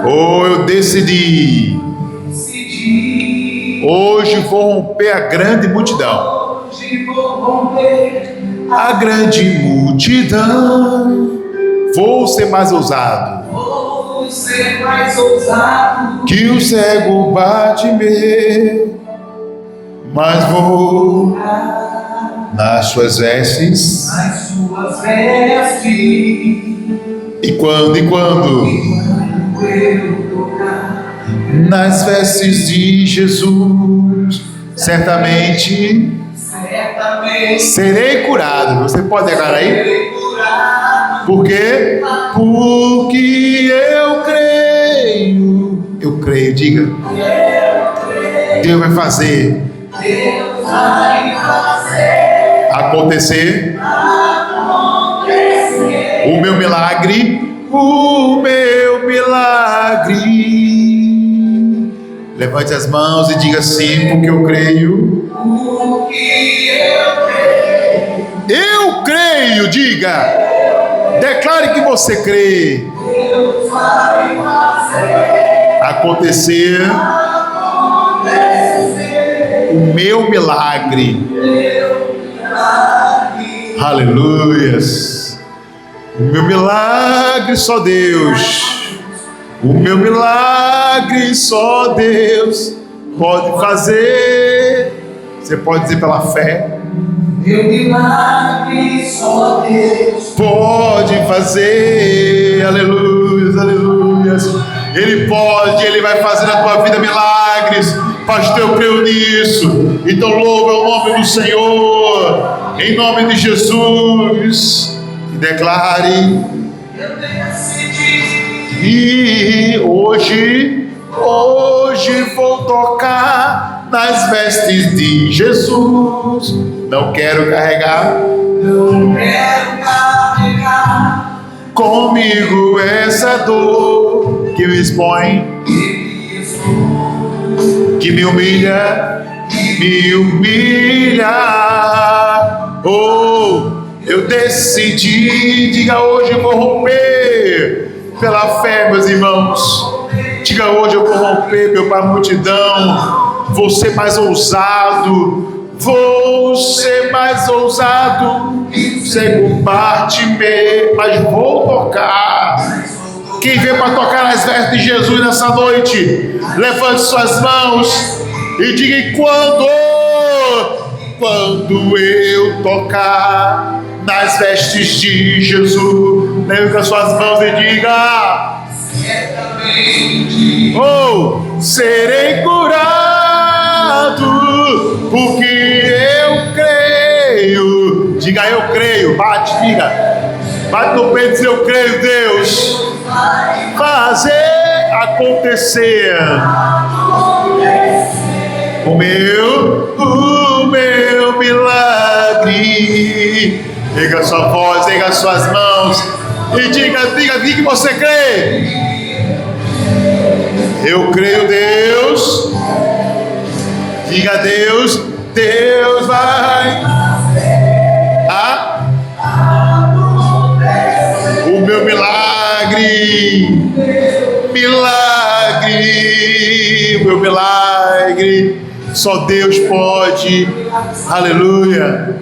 Oh, eu decidi. Hoje vou romper a grande multidão. A grande multidão. Vou ser mais ousado. Que o cego bate-me. Mas vou nas suas vestes. E quando nas vestes de Jesus, certamente serei curado. Você pode declarar aí? Por quê? Porque eu creio, diga. Deus vai fazer acontecer o meu milagre. Levante as mãos e diga assim: porque eu creio. Eu creio, diga. Declare que você crê. Acontecer o meu milagre. Aleluias. O meu milagre só Deus. O meu milagre só Deus pode fazer. Você pode dizer pela fé. Meu milagre só Deus pode fazer. Aleluia, aleluia. Ele pode, Ele vai fazer na tua vida milagres. Pastor, eu creio nisso. Então louva o nome do Senhor, em nome de Jesus. E declare. E hoje vou tocar nas vestes de Jesus. Não quero carregar comigo essa dor que me expõe, que me humilha. Oh, eu decidi, diga: hoje eu vou romper pela fé, meus irmãos. Diga: hoje eu vou romper pela multidão. Vou ser mais ousado. Vou ser mais ousado. Cego bate-me, mas vou tocar. Quem veio para tocar nas vestes de Jesus nessa noite, levante suas mãos e diga: e quando eu tocar nas vestes de Jesus, levante as suas mãos e diga: oh, serei curado, porque eu creio. Diga: eu creio. Bate, diga. Bate no peito e diz: eu creio, Deus. Fazer acontecer o meu milagre. Erga sua voz, erga suas mãos e diga que você crê. Eu creio, Deus. Diga: Deus vai o meu milagre, o meu milagre. Só Deus pode. Aleluia.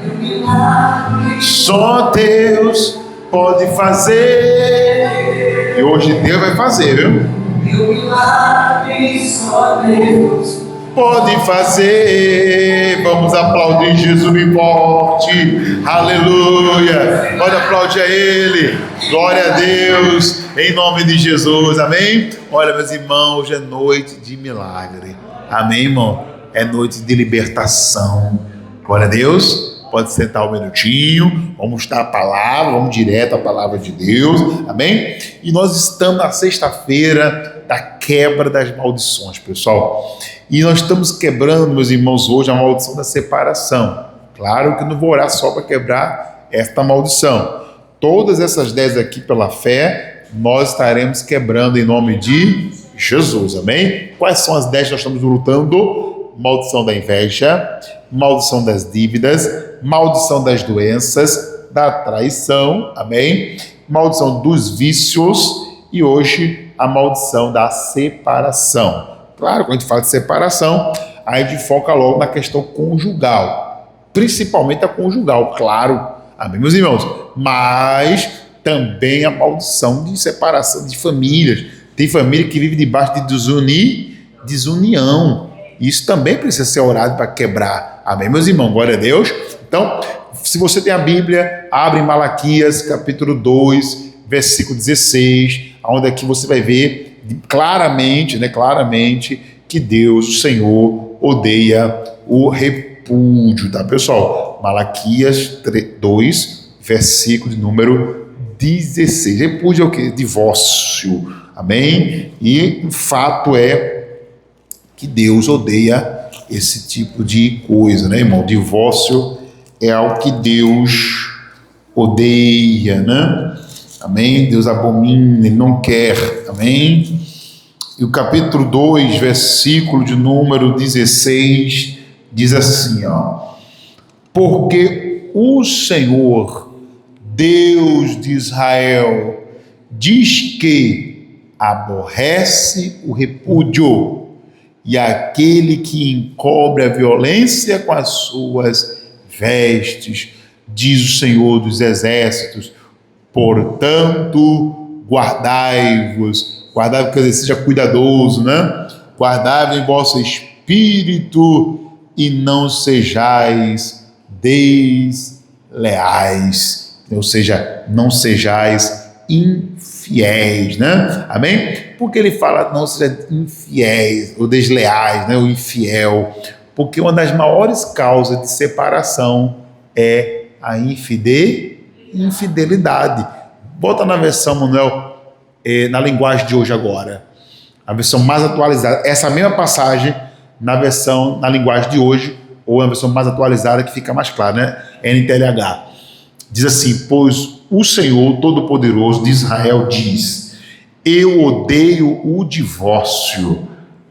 Só Deus pode fazer. E hoje Deus vai fazer, viu? Meu milagre só Deus pode fazer. Vamos aplaudir Jesus bem forte. Aleluia. Pode aplaudir a Ele. Glória a Deus. Em nome de Jesus. Amém? Olha, meus irmãos, hoje é noite de milagre. Amém, irmão? É noite de libertação. Glória a Deus. Pode sentar um minutinho. Vamos estar a palavra. Vamos direto à palavra de Deus. Amém? E nós estamos na sexta-feira da quebra das maldições, pessoal. E nós estamos quebrando, meus irmãos, hoje a maldição da separação. Claro que não vou orar só para quebrar esta maldição. Todas essas 10 aqui pela fé, nós estaremos quebrando em nome de Jesus, amém? Quais são as 10 que nós estamos lutando? Maldição da inveja, maldição das dívidas, maldição das doenças, da traição, amém? Maldição dos vícios e hoje a maldição da separação. Claro, quando a gente fala de separação, aí a gente foca logo na questão conjugal, principalmente a conjugal, claro, amém, meus irmãos? Mas também a maldição de separação de famílias. Tem família que vive debaixo de desunião. Isso também precisa ser orado para quebrar. Amém, meus irmãos? Glória a Deus. Então, se você tem a Bíblia, abre em Malaquias, capítulo 2, versículo 16, onde aqui você vai ver claramente, que Deus, o Senhor, odeia o repúdio, tá, pessoal? Malaquias 2, versículo de número 16. Repúdio é o quê? Divórcio, amém? E o fato é que Deus odeia esse tipo de coisa, né, irmão? Divórcio é algo que Deus odeia, né? Amém? Deus abomina, Ele não quer, amém? E o capítulo 2, versículo de número 16, diz assim, ó: porque o Senhor, Deus de Israel, diz que aborrece o repúdio e aquele que encobre a violência com as suas vestes, diz o Senhor dos exércitos. Portanto, guardai-vos, quer dizer, seja cuidadoso, né? Guardai-vos em vosso espírito e não sejais desleais, ou seja, não sejais infiéis, né? Amém? Porque ele fala não seja infiéis ou desleais, né? O infiel, porque uma das maiores causas de separação é a infidelidade. Bota na versão, Manuel, na linguagem de hoje agora, a versão mais atualizada, essa mesma passagem na linguagem de hoje, ou na versão mais atualizada que fica mais claro, né? NTLH. Diz assim: pois o Senhor Todo-Poderoso de Israel diz: eu odeio o divórcio.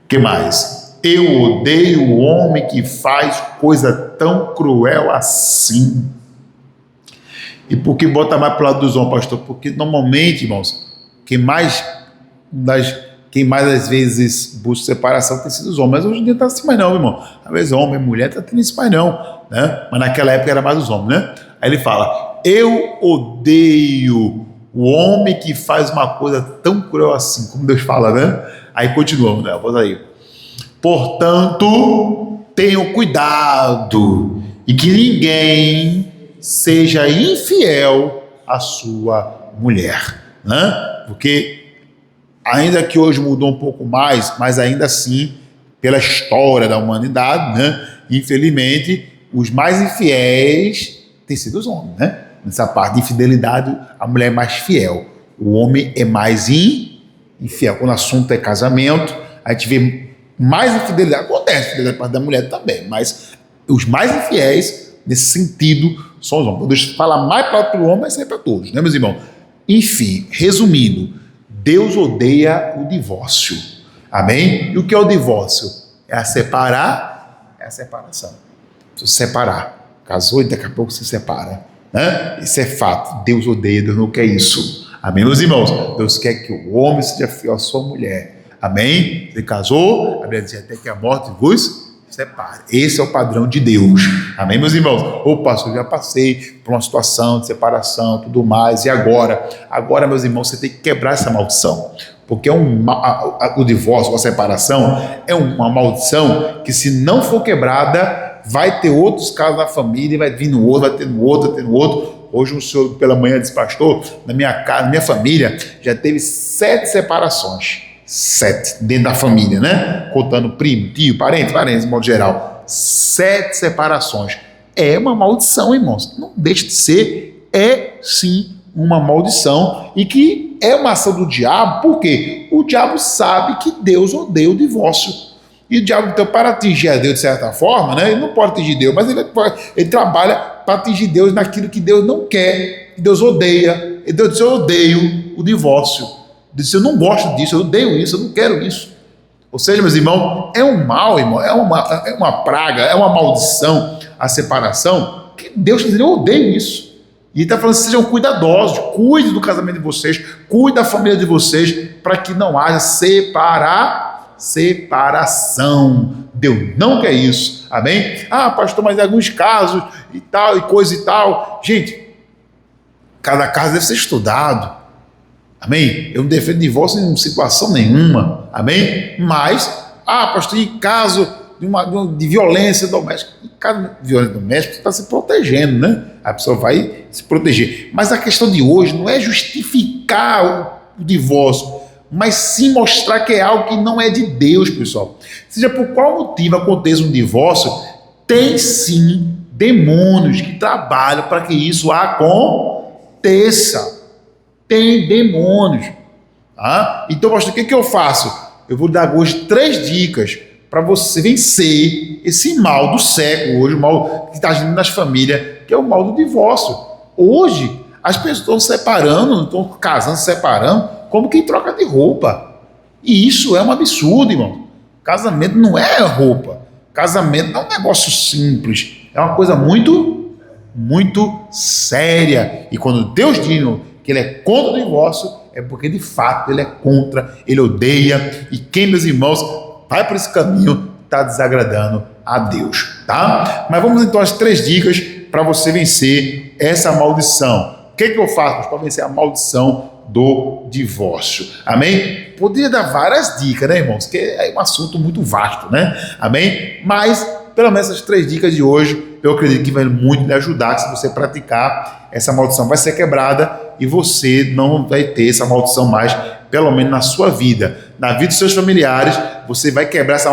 Que mais? Eu odeio o homem que faz coisa tão cruel assim. E por que bota mais para o lado dos homens, pastor? Porque normalmente, irmãos, quem mais às vezes busca separação tem sido os homens. Mas hoje em dia não está assim mais não, irmão. Às vezes homem, mulher, está tendo isso mais não, né? Mas naquela época era mais os homens, né? Aí ele fala: eu odeio o homem que faz uma coisa tão cruel assim, como Deus fala, né? Aí continuamos, né? Bota aí. Portanto, tenham cuidado e que ninguém seja infiel à sua mulher, né? Porque ainda que hoje mudou um pouco mais, mas ainda assim, pela história da humanidade, né? Infelizmente, os mais infiéis têm sido os homens, né? Nessa parte de infidelidade, a mulher é mais fiel, o homem é mais infiel. Quando o assunto é casamento, a gente vê mais infidelidade. Acontece infidelidade parte da mulher também, mas os mais infiéis, nesse sentido, são os homens. Deixa eu falar mais para o homem, mas é para todos, né, meus irmãos? Enfim, resumindo, Deus odeia o divórcio. Amém? E o que é o divórcio? É a separação. Se separar. Casou e daqui a pouco se separa. Né? Isso é fato. Deus odeia, Deus não quer isso. Amém, meus irmãos? Deus quer que o homem seja fiel à sua mulher. Amém? Você casou, a Bíblia diz até que a morte vos separe. Esse é o padrão de Deus. Amém, meus irmãos? Ô, pastor, eu já passei por uma situação de separação, tudo mais, e agora? Agora, meus irmãos, você tem que quebrar essa maldição. Porque o divórcio, a separação, é uma maldição que, se não for quebrada, vai ter outros casos na família, vai vir no outro, vai ter no outro, vai ter no outro. Hoje um senhor pela manhã disse: pastor, na minha casa, na minha família, já teve 7 separações. 7 dentro da família, né? Contando primo, tio, parentes, de modo geral. 7 separações. É uma maldição, irmãos. Não deixa de ser. É sim uma maldição. E que é uma ação do diabo. Por quê? O diabo sabe que Deus odeia o divórcio. E o diabo, então, para atingir a Deus de certa forma, né? Ele não pode atingir Deus, mas ele trabalha para atingir Deus naquilo que Deus não quer, que Deus odeia. E Deus diz: eu odeio o divórcio. Diz: eu não gosto disso, eu odeio isso, eu não quero isso. Ou seja, meus irmãos, é um mal, irmão, é uma praga, é uma maldição, a separação, que Deus está dizendo: eu odeio isso. E está falando, sejam cuidadosos, cuide do casamento de vocês, cuide da família de vocês, para que não haja separação. Deus não quer isso, amém? Ah, pastor, mas em alguns casos e tal, e coisa e tal. Gente, cada caso deve ser estudado, amém? Eu não defendo divórcio em situação nenhuma, amém? Mas, pastor, em caso de violência doméstica, em caso de violência doméstica, você está se protegendo, né? A pessoa vai se proteger. Mas a questão de hoje não é justificar o divórcio, mas sim mostrar que é algo que não é de Deus, pessoal. Seja por qual motivo aconteça um divórcio, tem sim demônios que trabalham para que isso aconteça. Tem demônios. Tá? Então, pastor, o que eu faço? Eu vou dar hoje 3 dicas para você vencer esse mal do século hoje, o mal que está agindo nas famílias, que é o mal do divórcio. Hoje, as pessoas estão separando, estão casando, se separando, como quem troca de roupa. E isso é um absurdo, irmão. Casamento não é roupa. Casamento não é um negócio simples. É uma coisa muito, muito séria. E quando Deus diz que Ele é contra o divórcio, é porque de fato Ele é contra, Ele odeia. E quem, meus irmãos, vai por esse caminho, está desagradando a Deus, tá? Mas vamos então às 3 dicas para você vencer essa maldição. O que eu faço para vencer a maldição do divórcio? Amém? Poderia dar várias dicas, né, irmãos? Que é um assunto muito vasto, né? Amém? Mas, pelo menos essas 3 dicas de hoje, eu acredito que vai muito lhe ajudar, que se você praticar, essa maldição vai ser quebrada e você não vai ter essa maldição mais, pelo menos na sua vida. Na vida dos seus familiares, você vai quebrar essa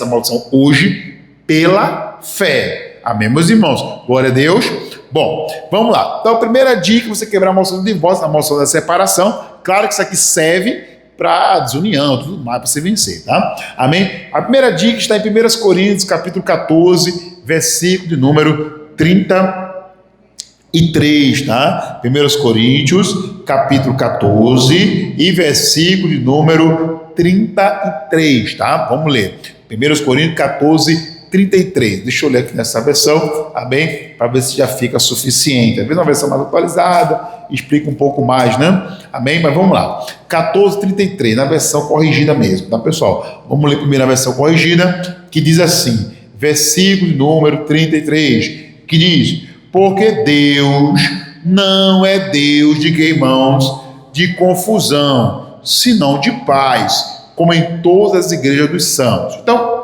maldição hoje pela fé. Amém, meus irmãos? Glória a Deus. Bom, vamos lá. Então, a primeira dica, você quebrar a maldição do divórcio, a maldição da separação. Claro que isso aqui serve para desunião, tudo mais, para você vencer, tá? Amém? A primeira dica está em 1 Coríntios, capítulo 14, versículo de número 33, tá? 1 Coríntios, capítulo 14 e versículo de número 33, tá? Vamos ler. 1 Coríntios 14, 33. Deixa eu ler aqui nessa versão, amém? Para ver se já fica suficiente. Às vezes uma versão mais atualizada, explica um pouco mais, né? Amém? Mas vamos lá. 14, 33, na versão corrigida mesmo, tá, pessoal? Vamos ler primeiro a versão corrigida, que diz assim, versículo de número 33, que diz: porque Deus não é Deus de irmãos, de confusão, senão de paz, como em todas as igrejas dos santos. Então,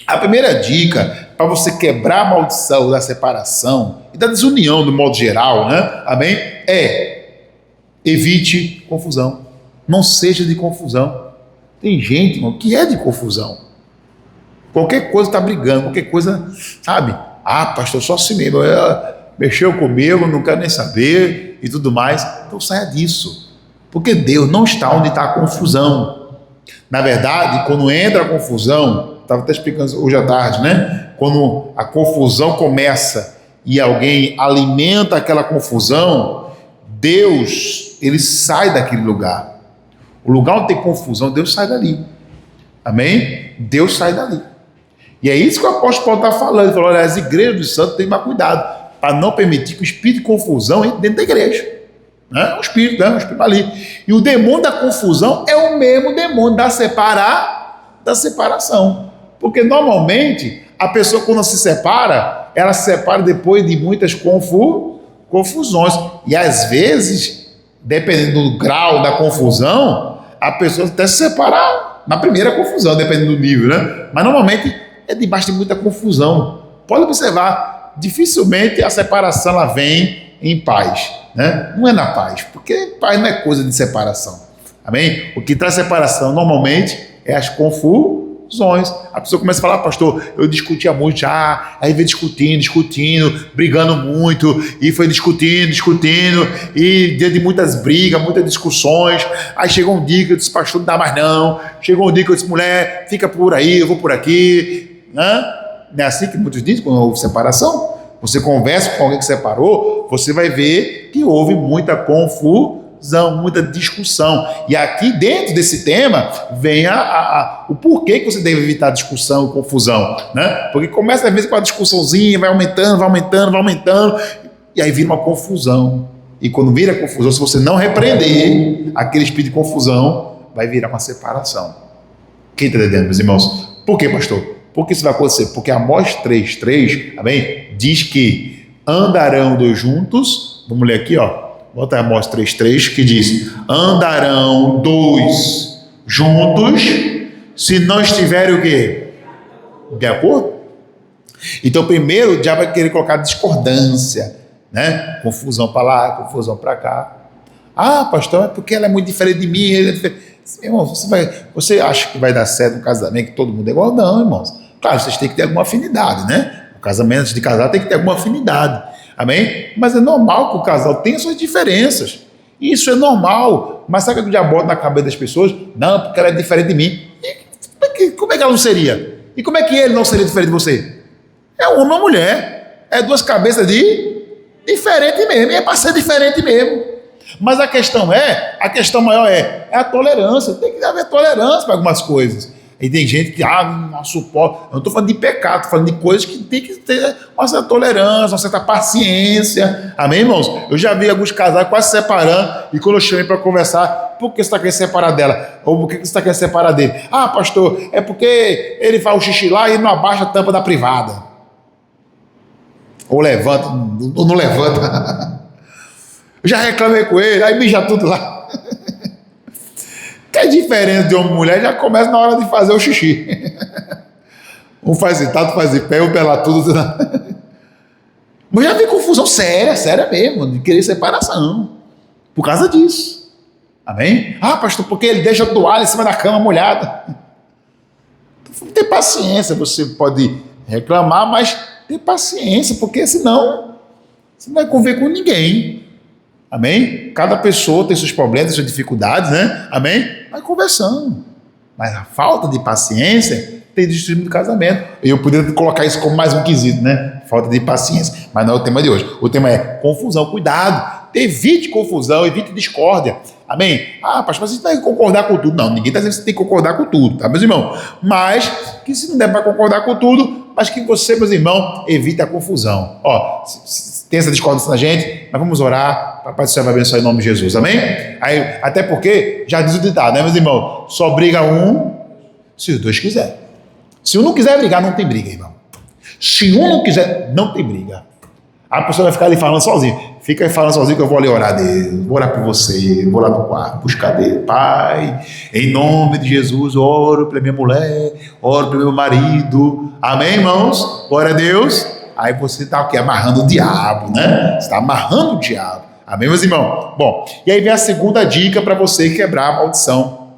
a primeira dica para você quebrar a maldição da separação e da desunião, do modo geral, né? Amém? Evite confusão. Não seja de confusão. Tem gente, irmão, que é de confusão. Qualquer coisa está brigando, qualquer coisa, sabe? Pastor, só assim mesmo. Mexeu comigo, não quero nem saber e tudo mais. Então saia disso. Porque Deus não está onde está a confusão. Na verdade, quando entra a confusão, estava até explicando hoje à tarde, né? Quando a confusão começa e alguém alimenta aquela confusão, Deus, ele sai daquele lugar. O lugar onde tem confusão, Deus sai dali. Amém? Deus sai dali. E é isso que o apóstolo Paulo está falando. Ele falou: olha, as igrejas dos santos têm que tomar cuidado para não permitir que o espírito de confusão entre dentro da igreja. Né? O espírito ali. E o demônio da confusão é o mesmo demônio da separação. Porque normalmente a pessoa, quando se separa, ela se separa depois de muitas confusões. E às vezes, dependendo do grau da confusão, a pessoa até se separa na primeira confusão, dependendo do nível, né? Mas normalmente é debaixo de muita confusão. Pode observar, dificilmente a separação ela vem em paz, né? Não é na paz, porque paz não é coisa de separação. Amém? O que traz separação normalmente é as confusões. A pessoa começa a falar: pastor, eu discutia muito já, aí veio discutindo, brigando muito, e foi discutindo, e dia de muitas brigas, muitas discussões. Aí chegou um dia que eu disse: pastor, não dá mais não. Chegou um dia que eu disse: mulher, fica por aí, eu vou por aqui. Não é assim que muitos dizem quando houve separação? Você conversa com alguém que separou, você vai ver que houve muita confusão, muita discussão. E aqui dentro desse tema vem o porquê que você deve evitar discussão e confusão, né? Porque começa às vezes com a discussãozinha, vai aumentando, e aí vira uma confusão. E quando vira confusão, se você não repreender aquele espírito de confusão, vai virar uma separação. Quem está entendendo, meus irmãos? Por quê, pastor? Porque isso vai acontecer? Porque Amós 3:3, amém? Diz que andarão dois juntos. Vamos ler aqui, ó. Bota Amós 3:3, que diz: andarão dois juntos, se não estiverem o quê? De acordo? Então, primeiro, o diabo vai querer colocar discordância, né? Confusão para lá, confusão para cá. Ah, pastor, é porque ela é muito diferente de mim. Irmão, você acha que vai dar certo um casamento que todo mundo é igual? Não, irmãos. Claro, vocês têm que ter alguma afinidade, né? O casamento, antes de casar, tem que ter alguma afinidade. Amém? Mas é normal que o casal tenha suas diferenças. Isso é normal. Mas sabe o que o diabo bota na cabeça das pessoas? Não, porque ela é diferente de mim. E como é que ela não seria? E como é que ele não seria diferente de você? É um homem ou uma mulher. É duas cabeças de diferente mesmo. E é para ser diferente mesmo. Mas a questão maior é a tolerância. Tem que haver tolerância para algumas coisas. E tem gente que, não suporta. Eu não estou falando de pecado, estou falando de coisas que tem que ter uma certa tolerância, uma certa paciência. Amém, irmãos? Eu já vi alguns casais quase se separando, e quando eu chamei para conversar, por que você está querendo separar dela? Ou por que você está querendo separar dele? Ah, pastor, é porque ele faz o xixi lá e não abaixa a tampa da privada. Ou levanta, ou não levanta. Eu já reclamei com ele, aí mija tudo lá. Que a diferença de homem e mulher já começa na hora de fazer o xixi. Um faz sentado, faz de pé, um pela tudo. Mas já vi confusão séria mesmo, de querer separação. Por causa disso. Amém? Ah, pastor, porque ele deixa a toalha em cima da cama molhada. Ter paciência, você pode reclamar, mas ter paciência, porque senão você não vai conviver com ninguém. Amém? Cada pessoa tem seus problemas, suas dificuldades, né? Amém? Vai conversando. Mas a falta de paciência tem destruído o casamento. Eu poderia colocar isso como mais um quesito, né? Falta de paciência. Mas não é o tema de hoje. O tema é confusão. Cuidado. Evite confusão, evite discórdia. Amém? Ah, pastor, mas você tem que concordar com tudo. Não, ninguém está dizendo que você tem que concordar com tudo, tá, meus irmãos? Mas que se não der para concordar com tudo, mas que você, meus irmãos, evite a confusão. Ó, tem essa discordância na gente, mas vamos orar, papai do céu vai abençoar em nome de Jesus, amém? Aí, até porque, já diz o ditado, né, meus irmãos? Só briga um se os dois quiserem. Se um não quiser brigar, não tem briga, irmão. Se um não quiser, não tem briga. A pessoa vai ficar ali falando sozinho. Fica aí falando sozinho que eu vou ali orar dele. Vou orar por você, vou lá no quarto, buscar dele. Pai, em nome de Jesus, oro pela minha mulher, oro pelo meu marido. Amém, irmãos? Glória a Deus. Aí você está o quê? Amarrando o diabo, né? Você está amarrando o diabo. Amém, meus irmãos? Bom, e aí vem a segunda dica para você quebrar a maldição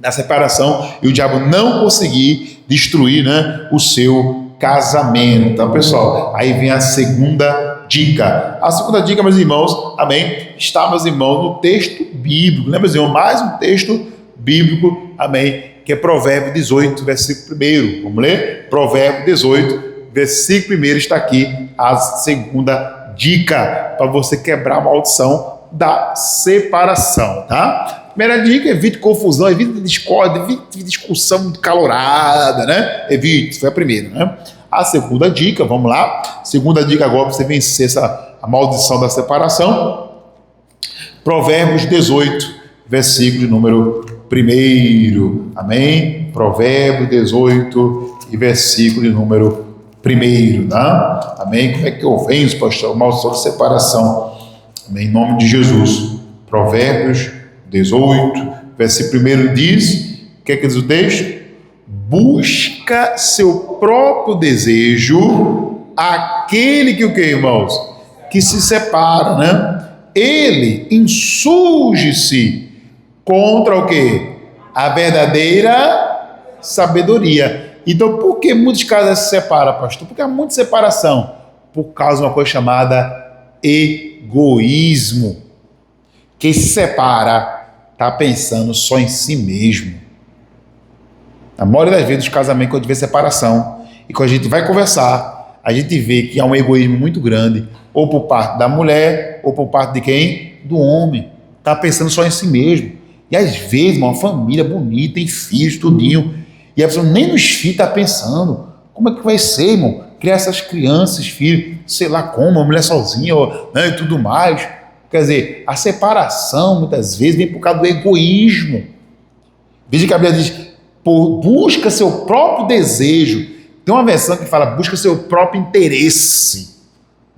da separação e o diabo não conseguir destruir, né, o seu casamento. Então, pessoal, aí vem a segunda dica. A segunda dica, meus irmãos, amém, está, meus irmãos, no texto bíblico, né, meus irmãos? Mais um texto bíblico, amém, que é Provérbio 18, versículo 1. Vamos ler? Provérbio 18, versículo 1 está aqui a segunda dica para você quebrar a maldição da separação, tá? Primeira dica, evite confusão, evite discórdia, evite discussão muito calorada, né? Evite, foi a primeira, né? A segunda dica, vamos lá. Segunda dica agora para você vencer a maldição da separação. Provérbios 18, versículo número 1. Amém? Provérbios 18 e versículo número 1, tá? Amém? Como é que eu venço, pastor? Maldição da separação. Amém? Em nome de Jesus. Provérbios 18, versículo 1 diz, o que é que diz o texto? Busca seu próprio desejo aquele que o que, irmãos? Que se separa, né? Ele insurge-se contra o que? A verdadeira sabedoria. Então, por que muitos casais se separam, pastor? Porque há muita separação. Por causa de uma coisa chamada egoísmo. Quem se separa está pensando só em si mesmo. A maioria das vezes, os casamentos, quando vê separação, e quando a gente vai conversar, a gente vê que há um egoísmo muito grande, ou por parte da mulher, ou por parte de quem? Do homem. Está pensando só em si mesmo. E às vezes, uma família bonita, tem filhos, tudinho, e a pessoa nem nos filhos está pensando, como é que vai ser, irmão? criar essas crianças, filho, sei lá como, uma mulher sozinha, né, e tudo mais. Quer dizer, a separação, muitas vezes, vem por causa do egoísmo. Veja que a Bíblia diz, busca seu próprio desejo. Tem uma versão que fala, busca seu próprio interesse.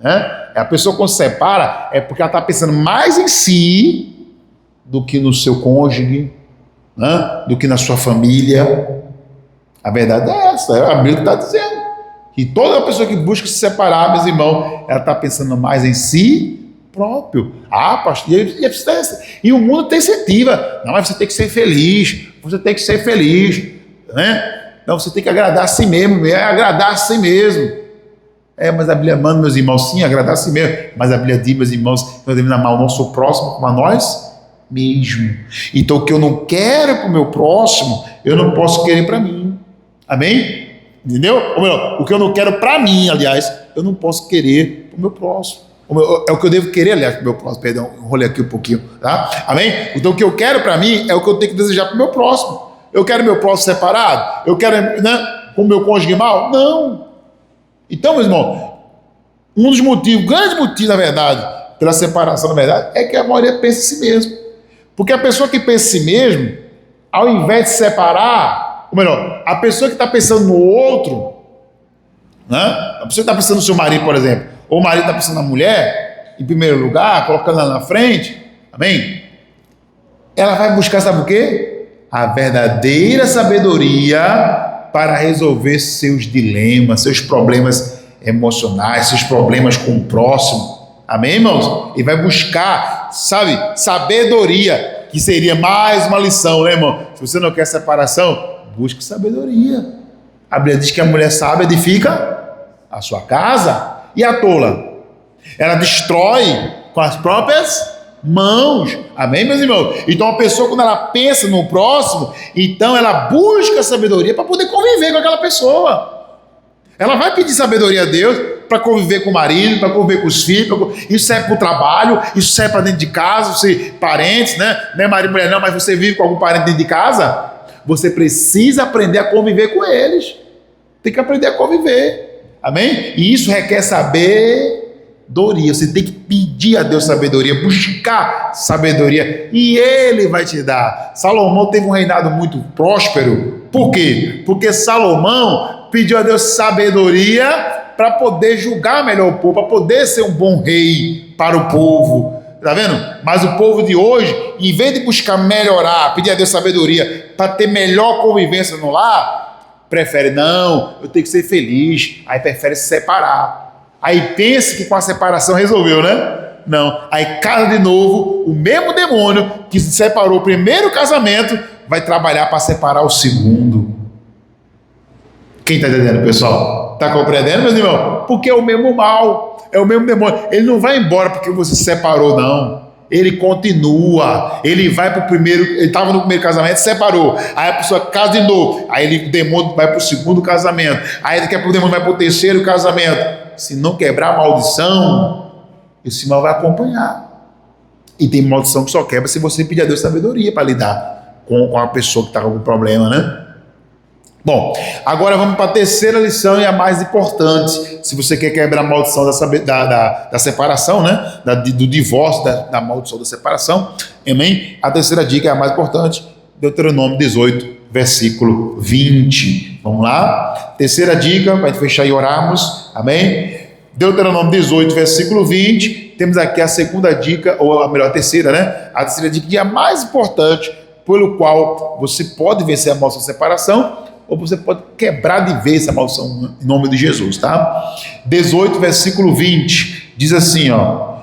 Né? A pessoa, quando se separa, é porque ela está pensando mais em si do que no seu cônjuge, né? Do que na sua família. A verdade é essa, é a Bíblia que está dizendo. Que toda pessoa que busca se separar, meus irmãos, ela está pensando mais em si próprio. Ah, pastor, e o mundo te incentiva. Não, mas você tem que ser feliz. Você tem que ser feliz. Né? Então você tem que agradar a si mesmo. É agradar a si mesmo. Mas a Bíblia manda, meus irmãos, sim, agradar a si mesmo. Mas a Bíblia diz, meus irmãos, que nós devemos amar o nosso próximo como a nós mesmo. Então o que eu não quero para o meu próximo, eu não posso querer para mim. Amém? Entendeu? Ou melhor, o que eu não quero para mim, aliás, eu não posso querer para o meu próximo. É o que eu devo querer, aliás, para o meu próximo. Perdão, enrolei aqui um pouquinho. Tá? Amém? Então o que eu quero para mim é o que eu tenho que desejar para o meu próximo. Eu quero meu próximo separado? Eu quero, né, com o meu cônjuge mal? Não. Então, meu irmão, um dos motivos, grande motivo, na verdade, pela separação, na verdade, é que a maioria pensa em si mesmo. Porque a pessoa que pensa em si mesmo, ao invés de separar, ou melhor, a pessoa que está pensando no outro, né? A pessoa que está pensando no seu marido, por exemplo, ou o marido está pensando na mulher, em primeiro lugar, colocando ela na frente, amém? Ela vai buscar, sabe o quê? A verdadeira sabedoria para resolver seus dilemas, seus problemas emocionais, seus problemas com o próximo. Amém, irmãos? E vai buscar, sabe, sabedoria, que seria mais uma lição, né, irmão? Se você não quer separação, busque sabedoria. A Bíblia diz que a mulher sábia edifica a sua casa. E a tola? Ela destrói com as próprias mãos. Amém, meus irmãos? Então a pessoa, quando ela pensa no próximo, então ela busca sabedoria para poder conviver com aquela pessoa. Ela vai pedir sabedoria a Deus para conviver com o marido, para conviver com os filhos. Isso serve para o trabalho, isso serve para dentro de casa, você, parentes, né? Não é marido e mulher não, mas você vive com algum parente dentro de casa. Você precisa aprender a conviver com eles. Tem que aprender a conviver. Amém? E isso requer sabedoria. Você tem que pedir a Deus sabedoria, buscar sabedoria, e Ele vai te dar. Salomão teve um reinado muito próspero. Por quê? Porque Salomão pediu a Deus sabedoria para poder julgar melhor o povo, para poder ser um bom rei para o povo. Tá vendo? Mas o povo de hoje, em vez de buscar melhorar, pedir a Deus sabedoria para ter melhor convivência no lar, prefere, não, eu tenho que ser feliz. Aí prefere se separar. Aí pensa que com a separação resolveu, né? Não. Aí casa de novo, o mesmo demônio que se separou o primeiro casamento vai trabalhar para separar o segundo. Quem está entendendo, pessoal? Está compreendendo, meus irmãos? Porque é o mesmo mal, é o mesmo demônio. Ele não vai embora porque você se separou, não. Ele continua, ele vai para o primeiro, ele estava no primeiro casamento, separou, aí a pessoa casa de novo, aí o demônio vai para o segundo casamento, aí daqui a pouco o demônio vai para o terceiro casamento. Se não quebrar a maldição, esse mal vai acompanhar. E tem maldição que só quebra se você pedir a Deus sabedoria para lidar com a pessoa que está com algum problema, né? Bom, agora vamos para a terceira lição e a mais importante. Se você quer quebrar a maldição da separação, né? Do divórcio, da maldição da separação, amém? A terceira dica é a mais importante, Deuteronômio 18, versículo 20. Vamos lá? Terceira dica, para a gente fechar e orarmos, amém? Deuteronômio 18, versículo 20. Temos aqui a segunda dica, ou a melhor, a terceira, né? A terceira dica que é a mais importante, pelo qual você pode vencer a maldição da separação, ou você pode quebrar de vez essa maldição em nome de Jesus, tá? 18, versículo 20, diz assim, ó,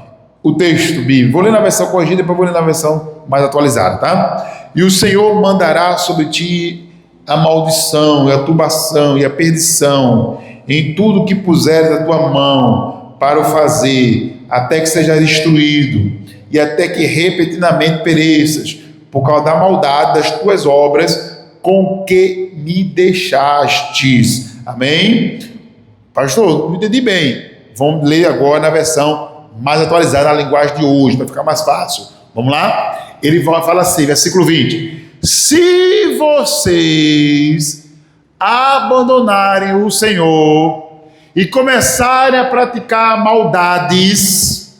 o texto bíblico, vou ler na versão corrigida, depois vou ler na versão mais atualizada, tá? E o Senhor mandará sobre ti a maldição, e a turbação, e a perdição, em tudo que puseres a tua mão para o fazer, até que seja destruído, e até que repentinamente pereças, por causa da maldade das tuas obras, com que me deixastes. Amém? Pastor, não entendi bem. Vamos ler agora na versão mais atualizada, na linguagem de hoje, para ficar mais fácil. Vamos lá? Ele fala assim, versículo 20. Se vocês abandonarem o Senhor e começarem a praticar maldades,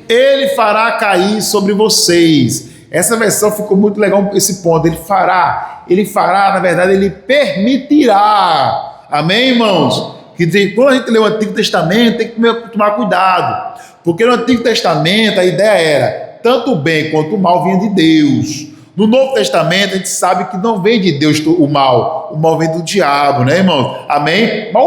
ele fará cair sobre vocês. Essa versão ficou muito legal, esse ponto. Ele fará, na verdade, ele permitirá. Amém, irmãos? Que quando a gente lê o Antigo Testamento, tem que tomar cuidado. Porque no Antigo Testamento a ideia era, tanto o bem quanto o mal vinha de Deus. No Novo Testamento a gente sabe que não vem de Deus o mal vem do diabo, né, irmãos? Amém? Mas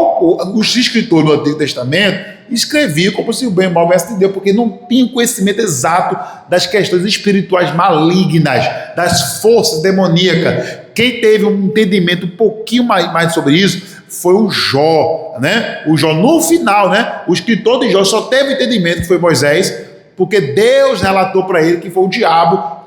os escritores do Antigo Testamento escreviam como se o bem e o mal viesse de Deus, porque não tinham conhecimento exato das questões espirituais malignas, das forças demoníacas. Quem teve um entendimento um pouquinho mais sobre isso foi o Jó, né? O Jó, no final, né? O escritor de Jó só teve entendimento, que foi Moisés, porque Deus relatou para ele que foi o diabo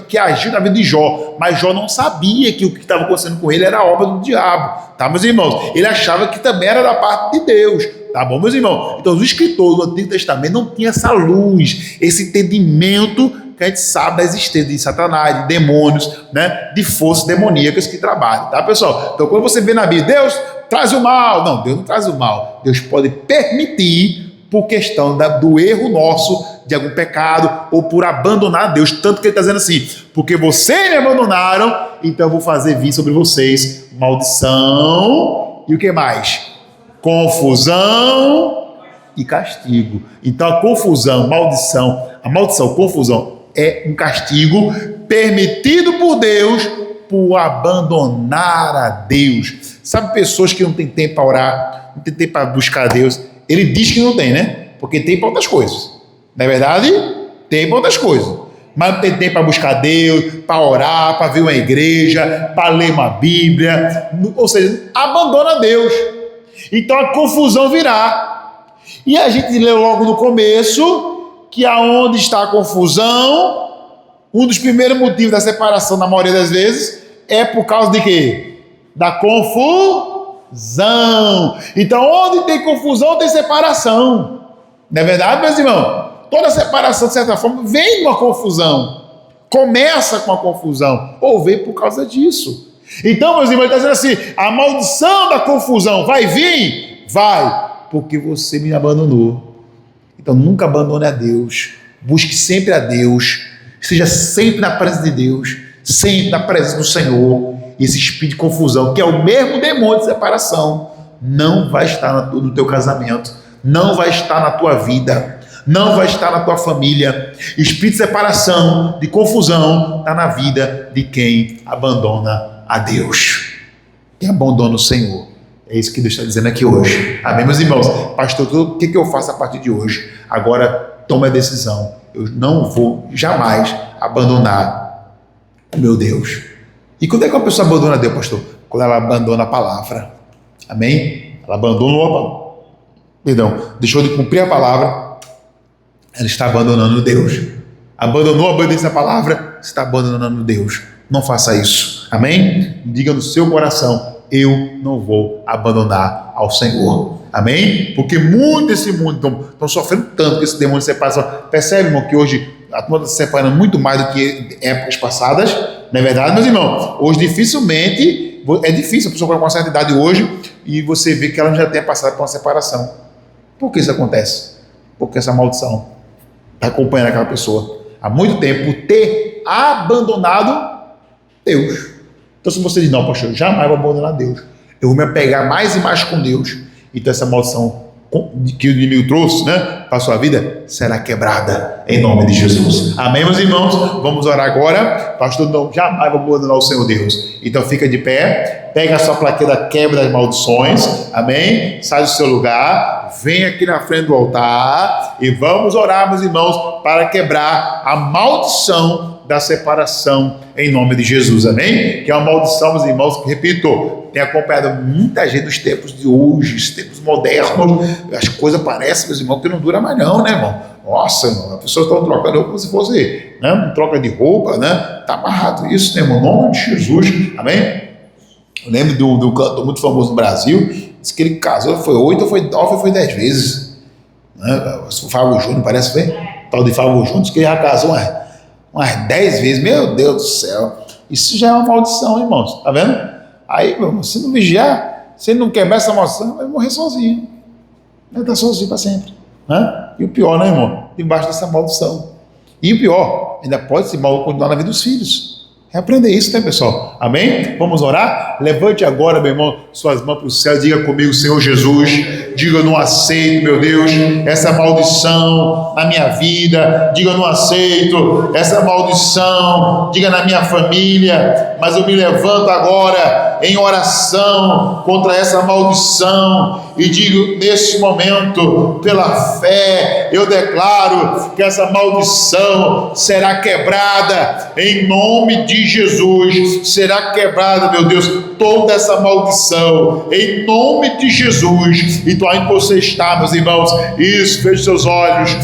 que agiu na vida de Jó, mas Jó não sabia que o que estava acontecendo com ele era obra do diabo, tá, meus irmãos? Ele achava que também era da parte de Deus, tá bom, meus irmãos? Então, os escritores do Antigo Testamento não tinham essa luz, esse entendimento que a gente sabe da existência de Satanás, de demônios, né, de forças demoníacas que trabalham, tá, pessoal? Então, quando você vê na Bíblia, Deus traz o mal, não, Deus não traz o mal, Deus pode permitir por questão do erro nosso, de algum pecado, ou por abandonar Deus, tanto que ele está dizendo assim, porque vocês me abandonaram, então eu vou fazer vir sobre vocês maldição, e o que mais? Confusão e castigo. Então a maldição, confusão, é um castigo permitido por Deus, por abandonar a Deus. Sabe pessoas que não têm tempo para orar, não têm tempo para buscar a Deus? Ele diz que não tem, né? Porque tem para outras coisas. Não é verdade? Tem para outras coisas. Mas não tem tempo para buscar Deus, para orar, para ver uma igreja, para ler uma Bíblia. Ou seja, abandona Deus. Então a confusão virá. E a gente leu logo no começo que aonde está a confusão, um dos primeiros motivos da separação, na maioria das vezes, é por causa de quê? Da confusão. Então, onde tem confusão, tem separação. Não é verdade, meus irmãos? Toda separação, de certa forma, vem de uma confusão. Começa com a confusão. Ou vem por causa disso. Então, meus irmãos, ele está dizendo assim, a maldição da confusão vai vir? Vai, porque você me abandonou. Então, nunca abandone a Deus. Busque sempre a Deus. Esteja sempre na presença de Deus. Sempre na presença do Senhor. Esse espírito de confusão, que é o mesmo demônio de separação, não vai estar no teu casamento, não vai estar na tua vida, não vai estar na tua família. Espírito de separação, de confusão, está na vida de quem abandona a Deus, quem abandona o Senhor. É isso que Deus está dizendo aqui hoje. Amém, meus irmãos? Pastor, o que eu faço a partir de hoje? Agora, tome a decisão. Eu não vou jamais abandonar o meu Deus. E quando é que uma pessoa abandona Deus, pastor? Quando ela abandona a palavra. Amém? Ela abandonou deixou de cumprir a palavra, ela está abandonando Deus. Abandonou a obediência à palavra, está abandonando Deus. Não faça isso. Amém? Diga no seu coração, eu não vou abandonar ao Senhor. Amém? Porque muito desse mundo estão sofrendo tanto com esse demônio de separação. Percebe, irmão, que hoje a turma está se separando muito mais do que épocas passadas? Não é verdade, meus irmãos? Hoje dificilmente, é difícil a pessoa com uma certa idade hoje e você vê que ela já tenha passado por uma separação. Por que isso acontece? Porque essa maldição está acompanhando aquela pessoa há muito tempo por ter abandonado Deus. Então se você diz, não, pastor, jamais vou abandonar Deus, eu vou me apegar mais e mais com Deus, então essa maldição que o inimigo trouxe, né, para a sua vida, será quebrada em nome de Jesus. Amém, meus irmãos? Vamos orar agora. Pastor, não, jamais vou abandonar o Senhor Deus. Então fica de pé, pega a sua plaqueta da quebra das maldições, amém? Sai do seu lugar, vem aqui na frente do altar e vamos orar, meus irmãos, para quebrar a maldição da separação em nome de Jesus, amém? Que é uma maldição, meus irmãos, que, repito, tem acompanhado muita gente nos tempos de hoje, os tempos modernos. As coisas parecem, meus irmãos, que não dura mais não, né, irmão? Nossa, irmão, as pessoas estão trocando roupa como se fosse, né, uma troca de roupa, né? Está amarrado isso, né, irmão? Em nome de Jesus, amém? Eu lembro de um cantor muito famoso no Brasil, disse que ele casou, foi 8, foi 9, foi 10 vezes. Né? O Fábio Júnior, parece, foi? Tal de Fábio Júnior, disse que ele já casou umas 10 vezes. Meu Deus do céu, isso já é uma maldição, irmãos, tá vendo? Aí, meu irmão, se não vigiar, Se ele não quebrar essa maldição, vai morrer sozinho. Vai estar sozinho para sempre. Né? E o pior, né, irmão? Debaixo dessa maldição. E o pior, ainda pode esse mal continuar na vida dos filhos. Reaprender isso, né, pessoal? Amém? Vamos orar? Levante agora, meu irmão, suas mãos para o céu. Diga comigo, Senhor Jesus. Diga, eu não aceito, meu Deus, essa maldição na minha vida. Diga, eu não aceito essa maldição. Diga, na minha família. Mas eu me levanto agora em oração contra essa maldição. E digo, nesse momento, pela fé, eu declaro que essa maldição será quebrada em nome de Jesus. Será quebrada, meu Deus, toda essa maldição em nome de Jesus. E tu, onde você está, meus irmãos, isso, feche seus olhos,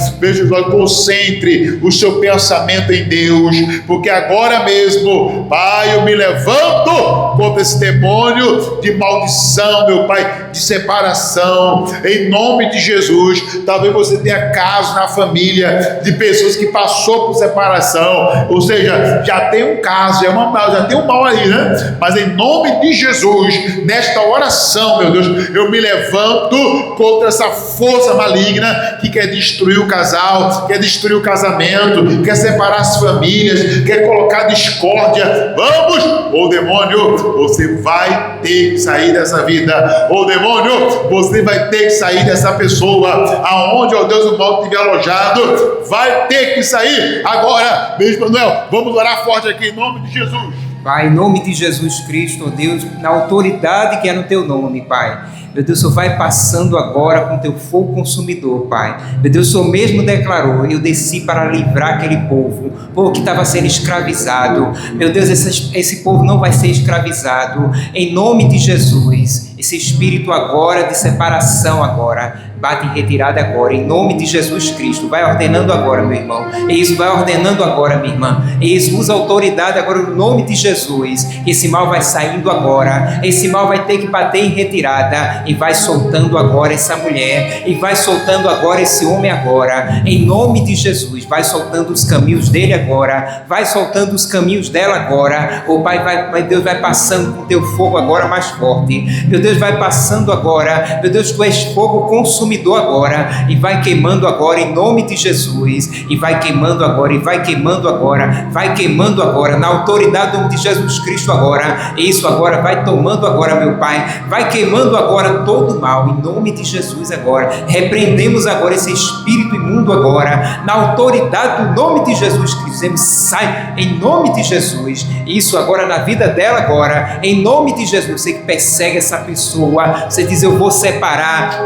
concentre o seu pensamento em Deus, porque agora mesmo, Pai, eu me levanto contra esse demônio de maldição, meu Pai, de separação, em nome de Jesus. Talvez você tenha caso na família de pessoas que passou por separação, ou seja, já tem um caso, já tem um mal aí, né? Mas em nome de Jesus, nesta oração, meu Deus, eu me levanto contra essa força maligna que quer destruir o casal, quer destruir o casamento, quer separar as famílias, quer colocar discórdia. Vamos, ô demônio, você vai ter que sair dessa vida. Ô demônio, você vai ter que sair dessa pessoa. Aonde, ó Deus, o mal estiver alojado, vai ter que sair agora. Beijo, Manuel. Vamos orar forte aqui em nome de Jesus. Pai, em nome de Jesus Cristo, ó Deus, na autoridade que é no teu nome, Pai. Meu Deus, o Senhor vai passando agora com teu fogo consumidor, Pai. Meu Deus, o Senhor mesmo declarou, eu desci para livrar aquele povo que estava sendo escravizado. Meu Deus, esse povo não vai ser escravizado. Em nome de Jesus, esse espírito agora de separação agora, bate em retirada agora, em nome de Jesus Cristo. Vai ordenando agora, meu irmão. Isso, vai ordenando agora, minha irmã. Isso, usa autoridade agora no nome de Jesus. Esse mal vai saindo agora. Esse mal vai ter que bater em retirada. E vai soltando agora essa mulher. E vai soltando agora esse homem agora. Em nome de Jesus. Vai soltando os caminhos dele agora. Vai soltando os caminhos dela agora. O Pai, Deus vai passando com teu fogo agora mais forte. Meu Deus, vai passando agora. Meu Deus, tu és fogo consumidor agora. E vai queimando agora em nome de Jesus. E vai queimando agora. E vai queimando agora. Vai queimando agora. Na autoridade do nome de Jesus Cristo agora. Isso agora. Vai tomando agora, meu Pai. Vai queimando agora todo mal, em nome de Jesus agora. Repreendemos agora esse espírito imundo agora, na autoridade do nome de Jesus Cristo. Dizemos, sai em nome de Jesus. Isso agora na vida dela agora, em nome de Jesus. Você que persegue essa pessoa, você diz, eu vou separar,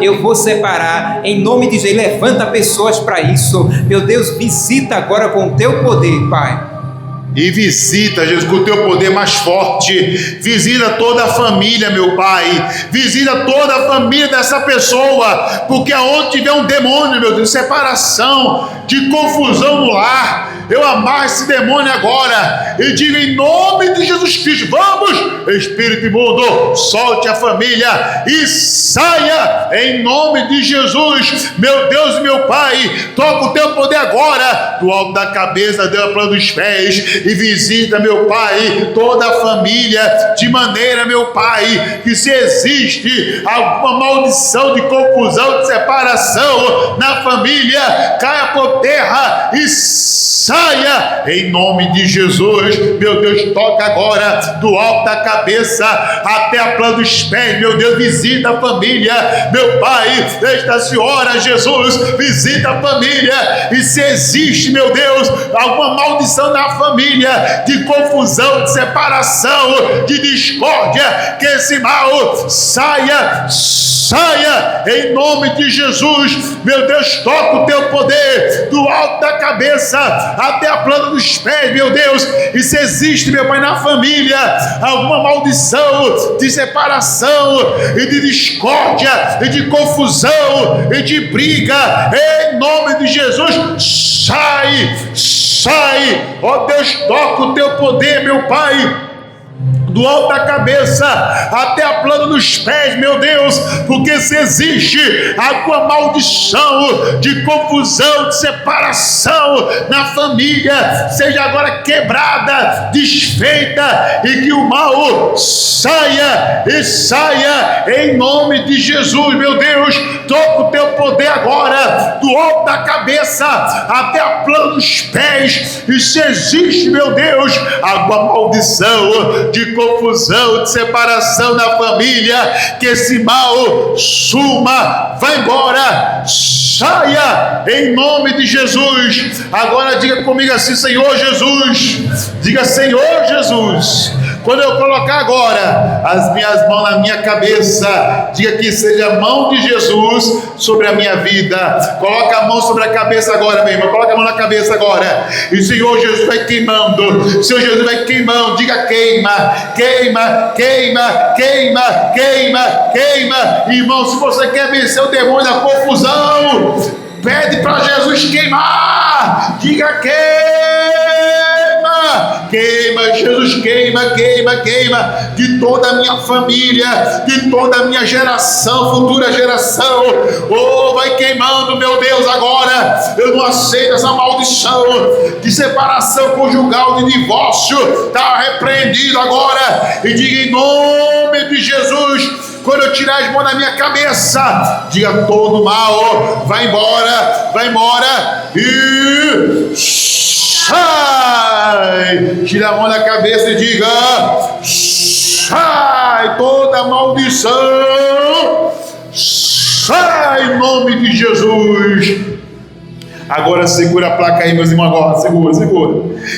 em nome de Jesus. Levanta pessoas para isso, meu Deus, visita agora com o teu poder, Pai. E visita, Jesus, com o teu poder mais forte. Visita toda a família, meu Pai. Visita toda a família dessa pessoa. Porque aonde tiver um demônio, meu Deus, de separação, de confusão no lar, eu amarro esse demônio agora e digo em nome de Jesus Cristo, vamos, espírito imundo, solte a família e saia em nome de Jesus. Meu Deus e meu Pai, toca o teu poder agora, do alto da cabeça, da planta dos pés, e visita, meu Pai, toda a família, de maneira, meu Pai, que se existe alguma maldição de confusão, de separação na família, caia por terra e saia em nome de Jesus. Meu Deus, toca agora do alto da cabeça até a planta dos pés. Meu Deus, visita a família, meu Pai, esta senhora, Jesus, visita a família. E se existe, meu Deus, alguma maldição na família, de confusão, de separação, de discórdia, que esse mal saia em nome de Jesus. Meu Deus, toca o teu poder do alto da cabeça até a planta dos pés, meu Deus. E se existe, meu Pai, na família alguma maldição de separação e de discórdia e de confusão e de briga, em nome de Jesus, sai, ó Deus, toca o teu poder, meu Pai, do alto da cabeça até a planta dos pés, meu Deus, porque se existe alguma maldição de confusão, de separação na família, seja agora quebrada, desfeita, e que o mal saia e saia em nome de Jesus, meu Deus. Toca o teu poder agora, do alto da cabeça até a planta dos pés, e se existe, meu Deus, alguma maldição de confusão, de separação na família, que esse mal suma, vai embora, saia em nome de Jesus. Agora diga comigo assim: Senhor Jesus, diga: Senhor Jesus, quando eu colocar agora as minhas mãos na minha cabeça, diga que seja a mão de Jesus sobre a minha vida. Coloca a mão sobre a cabeça agora, meu irmão, coloca a mão na cabeça agora, e Senhor Jesus vai queimando, Senhor Jesus vai queimando, diga: queima, queima, queima, queima, queima, queima. Irmão, se você quer vencer o demônio da confusão, pede para Jesus queimar, diga: queima, queima, Jesus, queima, queima, queima, de toda a minha família, de toda a minha geração, futura geração. Oh, vai queimando, meu Deus, agora. Eu não aceito essa maldição de separação conjugal, de divórcio, está repreendido agora, e diga em nome de Jesus: quando eu tirar as mãos da minha cabeça, diga: todo mal vai embora, e sai. Tira a mão da cabeça e diga: sai toda maldição, sai em nome de Jesus. Agora segura a placa aí, meus irmãos, agora, segura,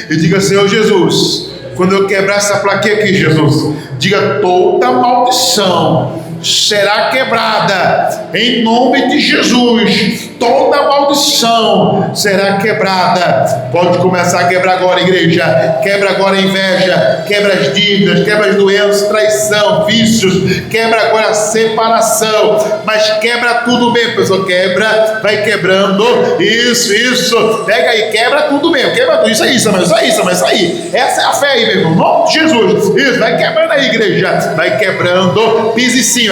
e diga: Senhor Jesus, quando eu quebrar essa plaquinha aqui, Jesus, diga: toda maldição será quebrada em nome de Jesus. Toda maldição será quebrada. Pode começar a quebrar agora, igreja. Quebra agora a inveja, quebra as dívidas, quebra as doenças, traição, vícios, quebra agora a separação, mas quebra tudo mesmo, pessoal. Quebra, vai quebrando, isso, pega aí, quebra tudo mesmo, quebra tudo, isso aí, isso aí, essa é a fé aí, meu irmão, em nome de Jesus. Isso, vai quebrando aí, igreja, vai quebrando, pisa em cima,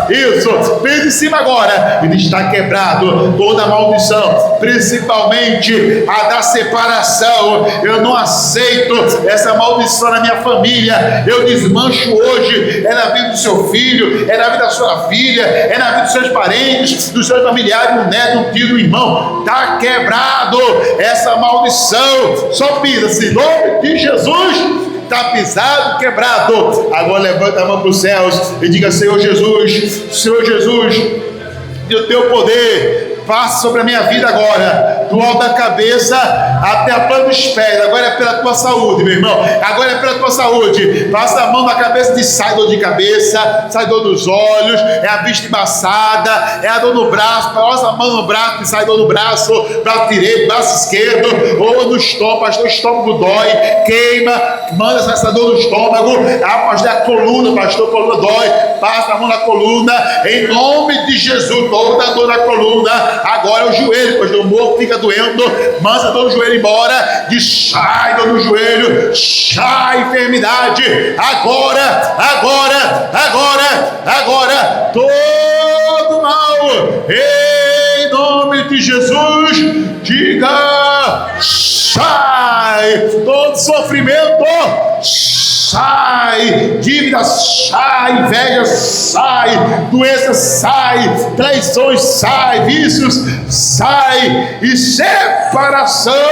isso, pisa em cima agora, ele está quebrado. Toda maldição, principalmente a da separação, eu não aceito essa maldição na minha família. Eu desmancho hoje. É na vida do seu filho, é na vida da sua filha, é na vida dos seus parentes, dos seus familiares, um neto, um tio, um irmão. Está quebrado essa maldição. Só pisa-se em nome de Jesus. Está pisado, quebrado. Agora levanta a mão para os céus e diga: Senhor Jesus, e o teu poder passa sobre a minha vida agora, do alto da cabeça até a planta dos pés. Agora é pela tua saúde, meu irmão, agora é pela tua saúde. Passa a mão na cabeça, de sai dor de cabeça, sai dor dos olhos, é a vista embaçada, é a dor no braço. Passa a mão no braço, sai dor no braço direito, braço esquerdo, ou no estômago. Pastor, o estômago dói, queima, manda essa dor no estômago. Pastor, a coluna, pastor, a coluna dói, passa a mão na coluna, em nome de Jesus. Toda a dor na coluna, agora é o joelho, pois o morro fica doendo, manda a dor no joelho embora, diz: sai dor no joelho, sai enfermidade, agora, todo mal, em nome de Jesus, diga: sai, todo sofrimento, sai, dívida sai, inveja sai, doença sai, traições sai, vícios sai, e separação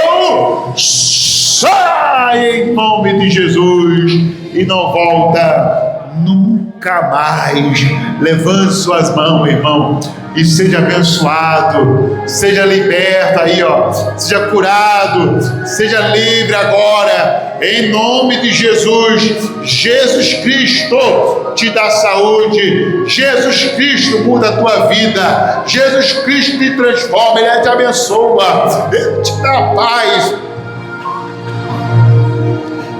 sai em nome de Jesus, e não volta nunca mais. Levante suas mãos, irmão, e seja abençoado, seja liberto aí, ó, seja curado, seja livre agora, em nome de Jesus. Jesus Cristo te dá saúde, Jesus Cristo muda a tua vida, Jesus Cristo te transforma, Ele te abençoa, Ele te dá paz,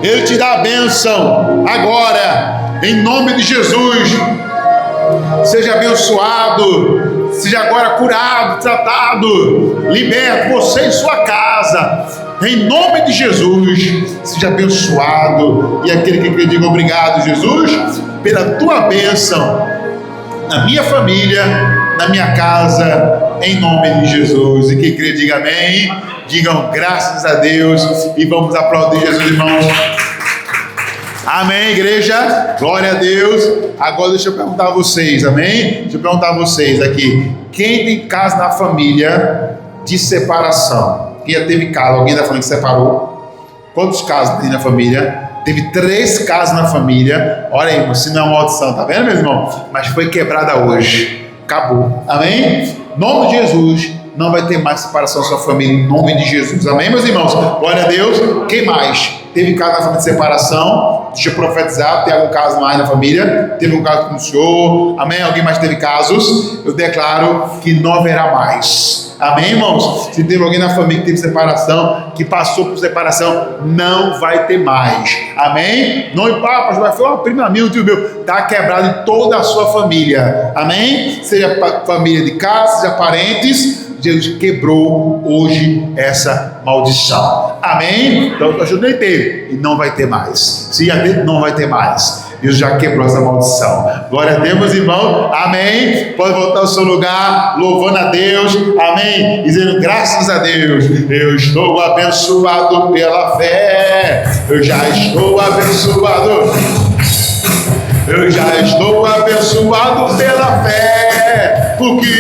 Ele te dá a bênção agora, em nome de Jesus. Seja abençoado, seja agora curado, tratado, liberto, você e sua casa. em nome de Jesus, seja abençoado. E aquele que crê, diga obrigado, Jesus, pela tua bênção na minha família, na minha casa, em nome de Jesus. E quem crê, diga amém. Digam graças a Deus e vamos aplaudir Jesus, irmãos. Amém, igreja? Glória a Deus. Agora deixa eu perguntar a vocês, amém? Deixa eu perguntar a vocês aqui. Quem tem caso na família de separação? Quem já teve caso? Alguém da família que separou? Quantos casos tem na família? Teve 3 casos na família. Olha aí, se não é uma maldição, tá vendo, meu irmão? Mas foi quebrada hoje. Acabou. Amém? Em nome de Jesus, não vai ter mais separação da sua família, em nome de Jesus. Amém, meus irmãos? Glória a Deus. Quem mais? Teve caso na família de separação? Deixa eu profetizar. Tem algum caso mais na família? Teve um caso com o senhor? Amém? Alguém mais teve casos? Eu declaro que não haverá mais. Amém, irmãos? Se teve alguém na família que teve separação, que passou por separação, não vai ter mais. Amém? Não importa, pastor, foi uma prima minha, um tio meu. Está quebrado em toda a sua família. Amém? Seja família de casa, seja parentes. Jesus quebrou hoje essa maldição. Amém? Então, eu nem teve e não vai ter mais. Se já teve, não vai ter mais. Deus já quebrou essa maldição. Glória a Deus, meus irmãos. Amém? Pode voltar ao seu lugar, louvando a Deus. Amém? Dizendo graças a Deus. Eu estou abençoado pela fé. Eu já estou abençoado. Eu já estou abençoado pela fé. Porque